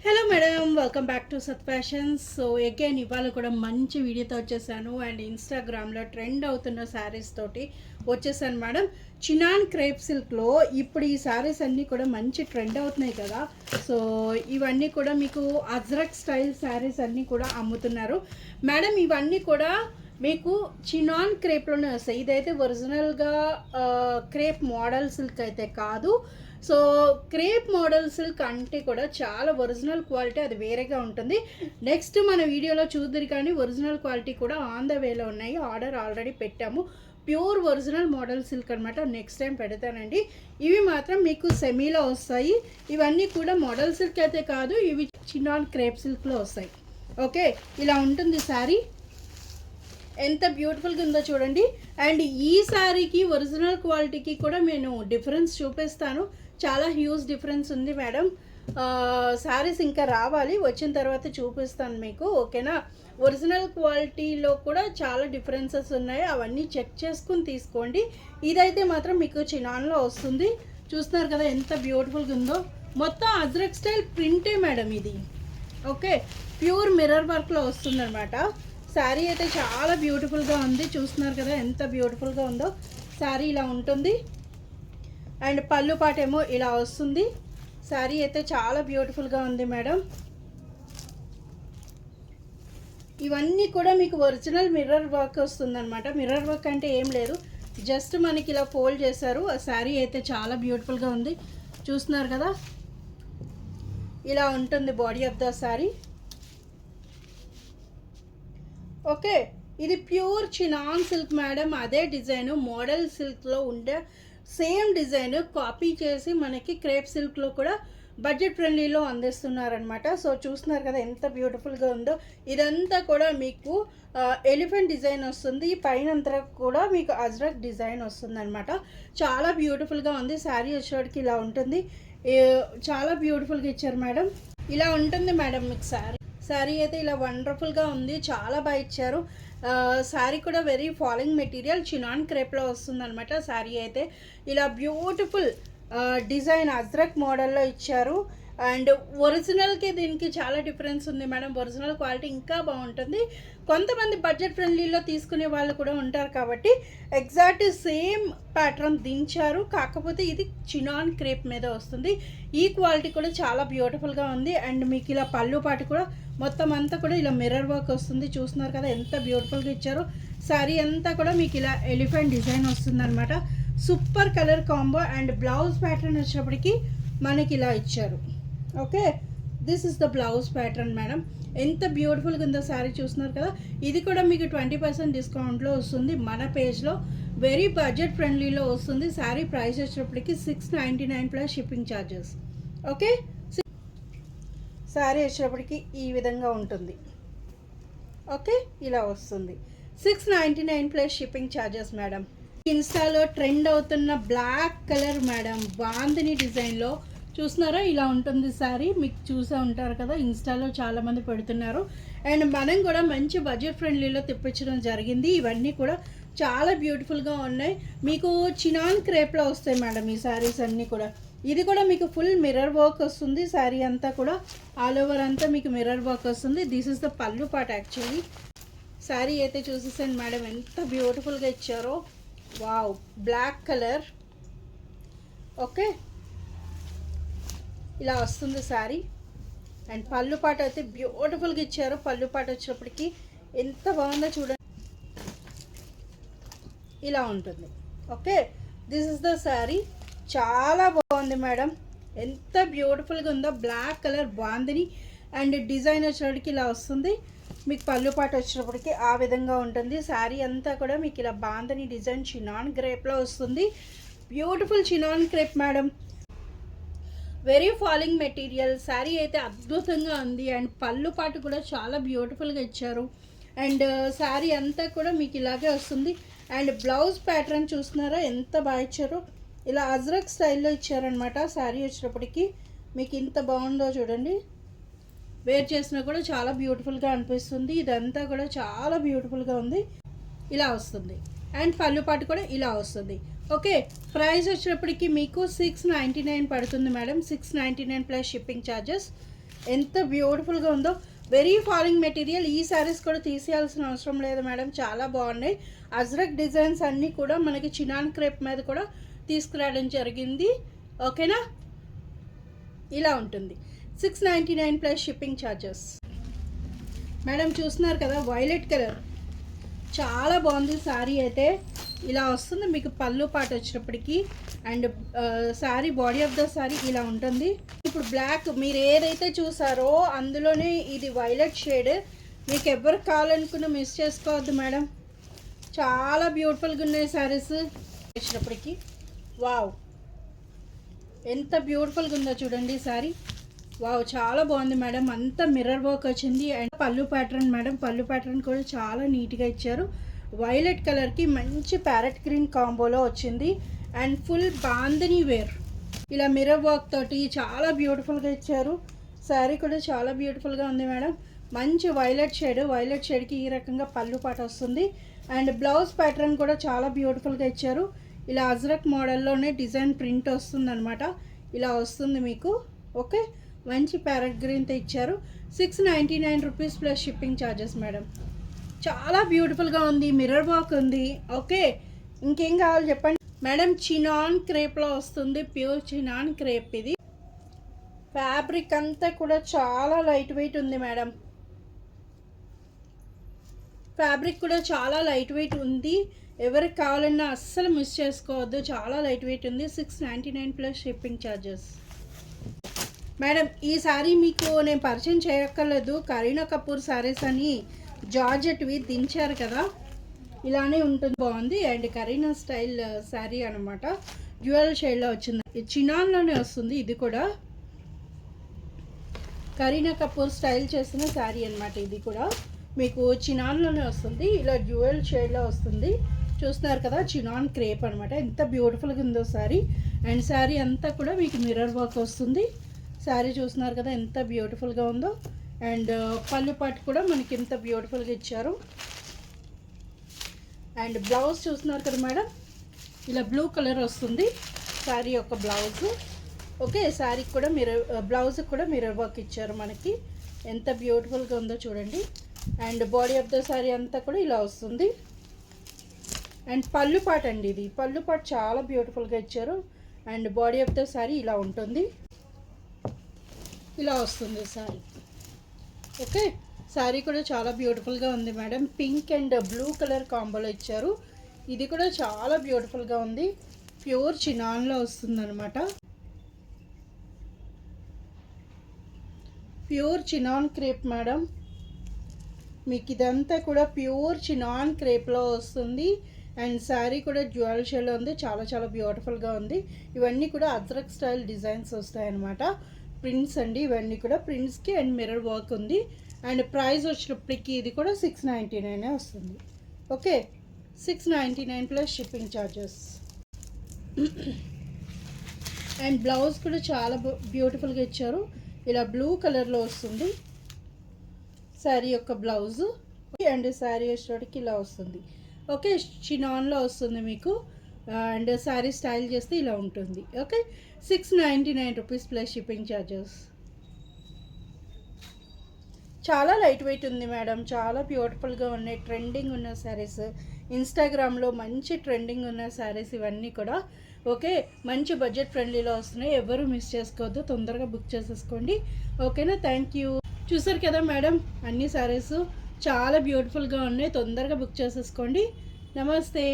Hello madam, welcome back to సత్ fashions. So again ఇవాళ కూడా మంచి వీడియోతో వచ్చేసాను అండ్ ఇన్స్టాగ్రామ్లో ట్రెండ్ అవుతున్న శారీస్ తోటి వచ్చేసాను మేడం. చినాన్ క్రేప్ సిల్క్లో ఇప్పుడు ఈ శారీస్ అన్నీ కూడా మంచి ట్రెండ్ అవుతున్నాయి కదా. సో ఇవన్నీ కూడా మీకు అజ్రక్ స్టైల్ శారీస్ అన్నీ కూడా అమ్ముతున్నారు మేడం. ఇవన్నీ కూడా మీకు చినాన్ క్రేప్లోనే వస్తాయి. ఇదైతే ఒరిజినల్గా క్రేప్ మోడల్ సిల్క్ అయితే కాదు. సో క్రేప్ మోడల్ సిల్క్ అంటే కూడా చాలా ఒరిజినల్ క్వాలిటీ అది వేరేగా ఉంటుంది. నెక్స్ట్ మన వీడియోలో చూద్దరు కానీ ఒరిజినల్ క్వాలిటీ కూడా ఆన్ ద వేలో ఉన్నాయి. ఆర్డర్ ఆల్రెడీ పెట్టాము. ప్యూర్ ఒరిజినల్ మోడల్ సిల్క్ అనమాట. నెక్స్ట్ టైం పెడతానండి. ఇవి మాత్రం మీకు సెమీలో వస్తాయి. ఇవన్నీ కూడా మోడల్ సిల్క్ అయితే కాదు, ఇవి చినాన్ క్రేప్ సిల్క్లో వస్తాయి. ఓకే, ఇలా ఉంటుంది శారీ. ఎంత బ్యూటిఫుల్గా ఉందో చూడండి. అండ్ ఈ శారీకి ఒరిజినల్ క్వాలిటీకి కూడా నేను డిఫరెన్స్ చూపిస్తాను. చాలా హ్యూజ్ డిఫరెన్స్ ఉంది మేడం. శారీస్ ఇంకా రావాలి, వచ్చిన తర్వాత చూపిస్తాను మీకు. ఓకేనా, ఒరిజినల్ క్వాలిటీలో కూడా చాలా డిఫరెన్సెస్ ఉన్నాయి. అవన్నీ చెక్ చేసుకుని తీసుకోండి. ఇదైతే మాత్రం మీకు చినాన్లో వస్తుంది. చూస్తున్నారు కదా ఎంత బ్యూటిఫుల్గా ఉందో. మొత్తం అజ్రక్ స్టైల్ ప్రింటే మేడం ఇది. ఓకే, ప్యూర్ మిర్రర్ వర్క్లో వస్తుందన్నమాట. శారీ అయితే చాలా బ్యూటిఫుల్గా ఉంది. చూస్తున్నారు కదా ఎంత బ్యూటిఫుల్గా ఉందో. శారీ ఇలా ఉంటుంది అండ్ పళ్ళు పాటేమో ఇలా వస్తుంది. శారీ అయితే చాలా బ్యూటిఫుల్గా ఉంది మేడం. ఇవన్నీ కూడా మీకు ఒరిజినల్ మిర్రర్ వర్క్ వస్తుందన్నమాట. మిర్రర్ వర్క్ అంటే ఏం లేదు, జస్ట్ మనకి ఇలా ఫోల్డ్ చేశారు. ఆ శారీ అయితే చాలా బ్యూటిఫుల్గా ఉంది. చూస్తున్నారు కదా, ఇలా ఉంటుంది body of the sari. Okay, ఇది ప్యూర్ చినాన్ సిల్క్ మేడం. అదే డిజైన్ మోడల్ సిల్క్లో ఉండే సేమ్ డిజైన్ కాపీ చేసి మనకి క్రేప్ సిల్క్లో కూడా బడ్జెట్ ఫ్రెండ్లీలో అందిస్తున్నారనమాట. సో చూస్తున్నారు కదా ఎంత బ్యూటిఫుల్గా ఉందో. ఇదంతా కూడా మీకు ఎలిఫెంట్ డిజైన్ వస్తుంది. పైన అంతా కూడా మీకు అజ్రక్ డిజైన్ వస్తుంది అనమాట. చాలా బ్యూటిఫుల్గా ఉంది. శారీ వచ్చేటికి ఇలా ఉంటుంది. చాలా బ్యూటిఫుల్గా ఇచ్చారు మేడం. ఇలా ఉంటుంది మేడం మీకు శారీ అయితే ఇలా వండర్ఫుల్గా ఉంది. చాలా బాగా ఇచ్చారు. శారీ కూడా వెరీ ఫాలింగ్ మెటీరియల్ చినాన్ క్రేప్లో వస్తుంది అనమాట. శారీ అయితే ఇలా బ్యూటిఫుల్ డిజైన్ అజ్రక్ మోడల్లో ఇచ్చారు. అండ్ ఒరిజినల్కి దీనికి చాలా డిఫరెన్స్ ఉంది మేడం. ఒరిజినల్ క్వాలిటీ ఇంకా బాగుంటుంది. కొంతమంది బడ్జెట్ ఫ్రెండ్లీలో తీసుకునే వాళ్ళు కూడా ఉంటారు కాబట్టి ఎగ్జాక్ట్ సేమ్ ప్యాటర్న్ దించారు. కాకపోతే ఇది చినాన్ క్రేప్ మీద వస్తుంది. ఈ క్వాలిటీ కూడా చాలా బ్యూటిఫుల్గా ఉంది. అండ్ మీకు ఇలా పళ్ళు పాటు కూడా మొత్తం అంతా కూడా ఇలా మిర్రర్ వర్క్ వస్తుంది. చూస్తున్నారు కదా ఎంత బ్యూటిఫుల్గా ఇచ్చారు. శారీ అంతా కూడా మీకు ఇలా ఎలిఫెంట్ డిజైన్ వస్తుంది అనమాట. Super colour combo. And blouse pattern వచ్చేటప్పటికి మనకి ఇలా ఇచ్చారు. Okay, this is the blouse pattern madam. ఎంత బ్యూటిఫుల్గా ఉందో శారీ. చూస్తున్నారు కదా, ఇది కూడా మీకు 20% డిస్కౌంట్లో వస్తుంది మన పేజ్లో. వెరీ బడ్జెట్ ఫ్రెండ్లీలో వస్తుంది. శారీ ప్రైస్ వచ్చేటప్పటికి 699 plus shipping charges. Okay, sari వచ్చేటప్పటికి ఈ విధంగా ఉంటుంది. ఓకే, ఇలా వస్తుంది. 699 ప్లస్ షిప్పింగ్ ఛార్జెస్ మేడం. ఇన్స్టాలో ట్రెండ్ అవుతున్న బ్లాక్ కలర్ మేడం, బాందిని డిజైన్లో చూస్తున్నారా ఇలా ఉంటుంది శారీ. మీకు చూసే ఉంటారు కదా, ఇన్స్టాలో చాలామంది పెడుతున్నారు. అండ్ మనం కూడా మంచి బడ్జెట్ ఫ్రెండ్లీలో తెప్పించడం జరిగింది. ఇవన్నీ కూడా చాలా బ్యూటిఫుల్గా ఉన్నాయి. మీకు చినాన్ క్రేప్లో వస్తాయి మేడం ఈ శారీస్ అన్నీ కూడా. ఇది కూడా మీకు ఫుల్ మిర్రర్ వర్క్ వస్తుంది. శారీ అంతా కూడా ఆల్ ఓవర్ అంతా మీకు మిర్రర్ వర్క్ వస్తుంది. దిస్ ఇస్ ద పళ్ళు పార్ట్ యాక్చువల్లీ. శారీ అయితే చూసేసాను మేడం ఎంత బ్యూటిఫుల్గా ఇచ్చారో. Wow, black colour. ఓకే, ఇలా వస్తుంది శారీ. అండ్ పళ్ళు పాట అయితే బ్యూటిఫుల్గా ఇచ్చారు. పళ్ళు పాట వచ్చేటప్పటికి ఎంత బాగుందో చూడండి. ఇలా ఉంటుంది. Okay, this is the sari. చాలా బాగుంది మేడం. ఎంత బ్యూటిఫుల్గా ఉందో. Black colour bandhani and design వచ్చేటప్పటికి ఇలా వస్తుంది. మీకు పళ్ళు పాట వచ్చేటప్పటికి ఆ విధంగా ఉంటుంది. శారీ అంతా కూడా మీకు ఇలా బాందిని డిజైన్ చినాన్ క్రేప్లో వస్తుంది. Beautiful chinon crepe madam. Very falling material. Sari అయితే అద్భుతంగా ఉంది. అండ్ పళ్ళు పాటు కూడా చాలా బ్యూటిఫుల్గా ఇచ్చారు. అండ్ శారీ అంతా కూడా మీకు ఇలాగే వస్తుంది. అండ్ బ్లౌజ్ ప్యాటర్న్ చూస్తున్నారా ఎంత బాగా ఇచ్చారో. ఇలా అజ్రక్ స్టైల్లో ఇచ్చారనమాట. శారీ వచ్చేటప్పటికి మీకు ఇంత బాగుందో చూడండి. వేర్ చేసినా కూడా చాలా బ్యూటిఫుల్గా అనిపిస్తుంది. ఇదంతా కూడా చాలా బ్యూటిఫుల్గా ఉంది. ఇలా వస్తుంది. అండ్ పళ్ళు పాటు కూడా ఇలా వస్తుంది. ఓకే, ప్రైస్ వచ్చేటప్పటికి మీకు 699 పడుతుంది మేడం. 699 plus shipping charges. ఎంత బ్యూటిఫుల్గా ఉందో, వెరీ ఫాలింగ్ మెటీరియల్. ఈ శారీస్ కూడా తీసేయాల్సిన అవసరం లేదు మేడం, చాలా బాగున్నాయి. అజ్రక్ డిజైన్స్ అన్నీ కూడా మనకి చినాన్ క్రేప్ మీద కూడా తీసుకురావడం జరిగింది. ఓకేనా, ఇలా ఉంటుంది. 699 ప్లస్ షిప్పింగ్ ఛార్జెస్. మేడం చూస్తున్నారు కదా, వైలెట్ కలర్ చాలా బాగుంది శారీ అయితే. ఇలా వస్తుంది మీకు పళ్ళు పాట వచ్చేటప్పటికి. And sari, body of the sari ఇలా ఉంటుంది. ఇప్పుడు బ్లాక్ మీరు ఏదైతే చూసారో అందులోనే ఇది వైలెట్ షేడ్. మీకు ఎవరికి కావాలనుకున్న మిస్ చేసుకోవద్దు మేడం, చాలా బ్యూటిఫుల్గా ఉన్నాయి శారీస్ వచ్చేటప్పటికి. వావ్, ఎంత బ్యూటిఫుల్గా ఉందో చూడండి శారీ. వావ్, చాలా బాగుంది మేడం. అంతా మిర్రర్ వర్క్ వచ్చింది. అండ్ పళ్ళు ప్యాటర్న్ మేడం, పళ్ళు ప్యాటర్న్ కూడా చాలా నీట్గా ఇచ్చారు. వైలెట్ కలర్కి మంచి ప్యారెట్ గ్రీన్ కాంబోలో వచ్చింది. అండ్ ఫుల్ బాందని వేర్, ఇలా మిర్రర్ వర్క్ తోటి చాలా బ్యూటిఫుల్గా ఇచ్చారు. శారీ కూడా చాలా బ్యూటిఫుల్గా ఉంది మేడం. మంచి వైలెట్ షేడ్, వైలెట్ షేడ్కి ఈ రకంగా పళ్ళు పాట వస్తుంది. అండ్ బ్లౌజ్ ప్యాటర్న్ కూడా చాలా బ్యూటిఫుల్గా ఇచ్చారు. ఇలా అజ్రక్ మోడల్లోనే డిజైన్ ప్రింట్ వస్తుందన్నమాట. ఇలా వస్తుంది మీకు. ఓకే, మంచి ప్యారెట్ గ్రీన్తో ఇచ్చారు. 699 rupees plus shipping charges madam. చాలా బ్యూటిఫుల్గా ఉంది, మిర్రర్ వర్క్ ఉంది. ఓకే, ఇంకేం కావాలి చెప్పండి మేడం. చినాన్ క్రేప్లో వస్తుంది, ప్యూర్ చినాన్ క్రేప్. ఇది ఫ్యాబ్రిక్ అంతా కూడా చాలా లైట్ వెయిట్ ఉంది మేడం. ఫ్యాబ్రిక్ కూడా చాలా లైట్ వెయిట్ ఉంది. ఎవరికి కావాలన్నా అస్సలు మిస్ చేసుకోవద్దు, చాలా లైట్ వెయిట్ ఉంది. 699 ప్లస్ షిప్పింగ్ ఛార్జెస్ మేడం. ఈ శారీ మీకు నేను పరిచయం చేయక్కర్లేదు, కరీనా కపూర్ శారీస్ అని జార్జెట్వి దించారు కదా, ఇలానే ఉంటుంది, బాగుంది. అండ్ కరీనా స్టైల్ శారీ అనమాట, డ్యూయల్ షేడ్లో వచ్చింది. చినాన్లోనే వస్తుంది. ఇది కూడా కరీనా కపూర్ స్టైల్ చేసిన శారీ అనమాట. ఇది కూడా మీకు చినాన్లోనే వస్తుంది, ఇలా డ్యూయల్ షేడ్లో వస్తుంది. చూస్తున్నారు కదా, చినాన్ క్రేప్ అనమాట. ఎంత బ్యూటిఫుల్గా ఉందో శారీ. అండ్ శారీ అంతా కూడా మీకు మిర్రర్ వర్క్ వస్తుంది. శారీ చూస్తున్నారు కదా ఎంత బ్యూటిఫుల్గా ఉందో. అండ్ పళ్ళు పాటు కూడా మనకి ఎంత బ్యూటిఫుల్గా ఇచ్చారు. అండ్ బ్లౌజ్ చూస్తున్నారు కదా మేడం, ఇలా బ్లూ కలర్ వస్తుంది శారీ యొక్క బ్లౌజ్. ఓకే, శారీకి కూడా మిర్రర్, బ్లౌజ్కి కూడా మిర్రర్ వర్క్ ఇచ్చారు మనకి. ఎంత బ్యూటిఫుల్గా ఉందో చూడండి. And body of the sari అంతా కూడా ఇలా వస్తుంది. అండ్ పళ్ళు పాట అండి, ఇది పళ్ళు పాట చాలా బ్యూటిఫుల్గా ఇచ్చారు. And body of the sari ఇలా ఉంటుంది, ఇలా వస్తుంది శారీ. ఓకే, శారీ కూడా చాలా బ్యూటిఫుల్గా ఉంది madam. Pink and blue colour కాంబోలో ఇచ్చారు. ఇది కూడా చాలా బ్యూటిఫుల్గా ఉంది. ప్యూర్ చినాన్లో వస్తుందన్నమాట. Pure chinon crepe madam. మీకు ఇదంతా కూడా ప్యూర్ చినాన్ క్రేప్లో వస్తుంది. అండ్ శారీ కూడా జ్యువెల్ షేడ్లో ఉంది, చాలా చాలా బ్యూటిఫుల్గా ఉంది. ఇవన్నీ కూడా అజ్రక్ స్టైల్ డిజైన్స్ వస్తాయన్నమాట. ప్రింట్స్ అండి, ఇవన్నీ కూడా ప్రింట్స్కి అండ్ మిర్రర్ వర్క్ ఉంది. అండ్ ప్రైస్ వచ్చినప్పటికీ ఇది కూడా 699 వస్తుంది. Okay, 699 plus shipping charges. And blouse కూడా చాలా బ్యూటిఫుల్గా ఇచ్చారు. ఇలా బ్లూ కలర్లో వస్తుంది శారీ యొక్క బ్లౌజు. అండ్ శారీ వచ్చేటికి ఇలా వస్తుంది. ఓకే, చినాన్లో వస్తుంది మీకు. అండ్ శారీ స్టైల్ చేస్తే ఇలా ఉంటుంది. Okay, 699 rupees plus shipping charges. చాలా లైట్ వెయిట్ ఉంది మేడం, చాలా బ్యూటిఫుల్గా ఉన్నాయి. ట్రెండింగ్ ఉన్న శారీస్, ఇన్స్టాగ్రామ్లో మంచి ట్రెండింగ్ ఉన్న శారీస్ ఇవన్నీ కూడా. ఓకే, మంచి బడ్జెట్ ఫ్రెండ్లీలో వస్తున్నాయి, ఎవరు మిస్ చేసుకోవద్దు, తొందరగా బుక్ చేసేసుకోండి. ఓకేనా, థ్యాంక్ యూ. చూసారు కదా మేడం, అన్ని శారీస్ చాలా బ్యూటిఫుల్గా ఉన్నాయి, తొందరగా బుక్ చేసేసుకోండి. నమస్తే.